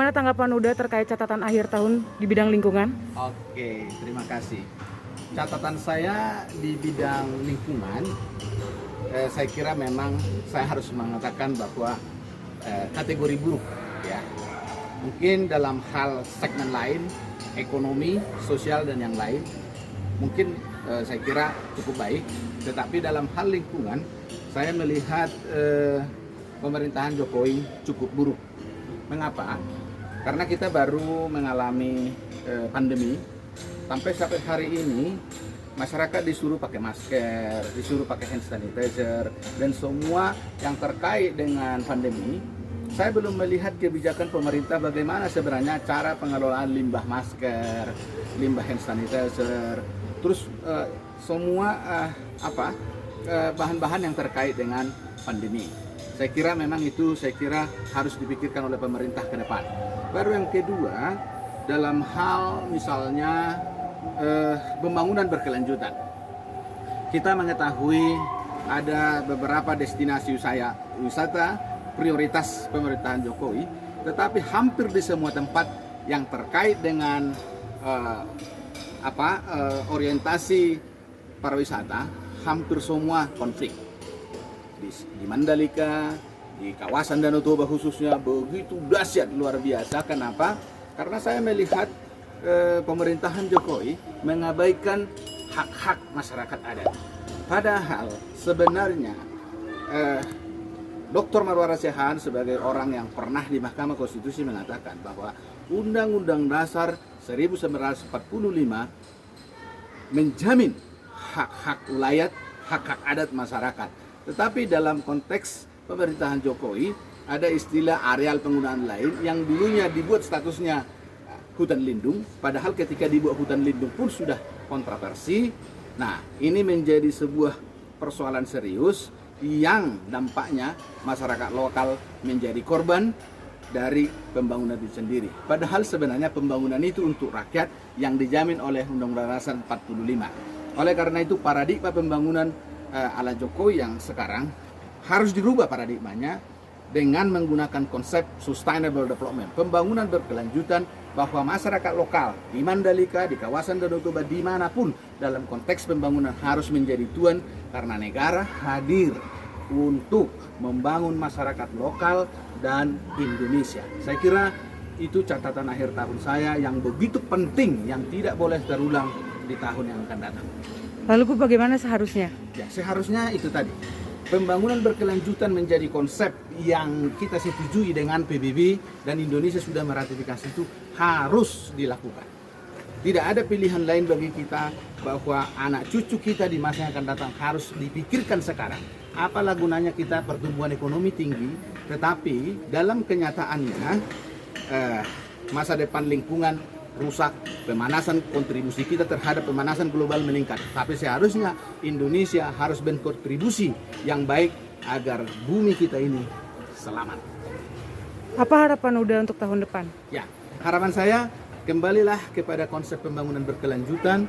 bagaimana tanggapan Uda terkait catatan akhir tahun di bidang lingkungan? Oke, terima kasih. Catatan saya di bidang lingkungan, saya kira memang saya harus mengatakan bahwa kategori buruk, ya. Mungkin dalam hal segmen lain, ekonomi, sosial dan yang lain, mungkin saya kira cukup baik. Tetapi dalam hal lingkungan, saya melihat pemerintahan Jokowi cukup buruk. Mengapa? Karena kita baru mengalami pandemi. Sampai hari ini masyarakat disuruh pakai masker, disuruh pakai hand sanitizer, dan semua yang terkait dengan pandemi. Saya belum melihat kebijakan pemerintah bagaimana sebenarnya cara pengelolaan limbah masker, limbah hand sanitizer, terus semua bahan-bahan yang terkait dengan pandemi. Saya kira memang itu harus dipikirkan oleh pemerintah ke depan. Baru yang kedua, dalam hal misalnya pembangunan berkelanjutan. Kita mengetahui ada beberapa destinasi wisata prioritas pemerintahan Jokowi, tetapi hampir di semua tempat yang terkait dengan orientasi pariwisata, hampir semua konflik. Di Mandalika, di kawasan Danau Toba khususnya begitu dahsyat, luar biasa. Kenapa? Karena saya melihat pemerintahan Jokowi mengabaikan hak-hak masyarakat adat. Padahal sebenarnya Dr. Marwara Siahaan sebagai orang yang pernah di Mahkamah Konstitusi mengatakan bahwa Undang-Undang Dasar 1945 menjamin hak-hak wilayah, hak-hak adat masyarakat. Tetapi dalam konteks pemerintahan Jokowi ada istilah areal penggunaan lain yang dulunya dibuat statusnya hutan lindung, padahal ketika dibuat hutan lindung pun sudah kontroversi. Nah, ini menjadi sebuah persoalan serius yang dampaknya masyarakat lokal menjadi korban dari pembangunan itu sendiri. Padahal sebenarnya pembangunan itu untuk rakyat yang dijamin oleh Undang-Undang Dasar 45. Oleh karena itu paradigma pembangunan ala Jokowi yang sekarang harus dirubah paradigmanya dengan menggunakan konsep sustainable development, pembangunan berkelanjutan, bahwa masyarakat lokal di Mandalika, di kawasan Danau Toba, dimanapun dalam konteks pembangunan harus menjadi tuan, karena negara hadir untuk membangun masyarakat lokal dan Indonesia. Saya kira itu catatan akhir tahun saya yang begitu penting, yang tidak boleh terulang di tahun yang akan datang. Lalu Bu, bagaimana seharusnya? Ya, seharusnya itu tadi. Pembangunan berkelanjutan menjadi konsep yang kita setujui dengan PBB dan Indonesia sudah meratifikasi, itu harus dilakukan. Tidak ada pilihan lain bagi kita bahwa anak cucu kita di masa yang akan datang harus dipikirkan sekarang. Apalah gunanya kita pertumbuhan ekonomi tinggi, tetapi dalam kenyataannya masa depan lingkungan rusak, pemanasan, kontribusi kita terhadap pemanasan global meningkat. Tapi seharusnya Indonesia harus berkontribusi yang baik agar bumi kita ini selamat. Apa harapan Uda untuk tahun depan? Ya, harapan saya kembalilah kepada konsep pembangunan berkelanjutan,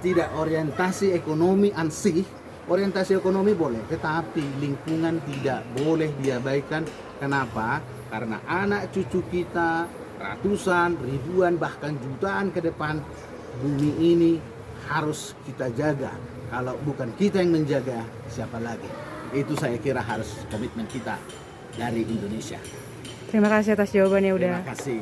tidak orientasi ekonomi ansih. Orientasi ekonomi boleh, tetapi lingkungan tidak boleh diabaikan. Kenapa? Karena anak cucu kita, ratusan, ribuan, bahkan jutaan ke depan, bumi ini harus kita jaga. Kalau bukan kita yang menjaga, siapa lagi? Itu saya kira harus komitmen kita dari Indonesia. Terima kasih atas jawabannya Uda. Terima kasih.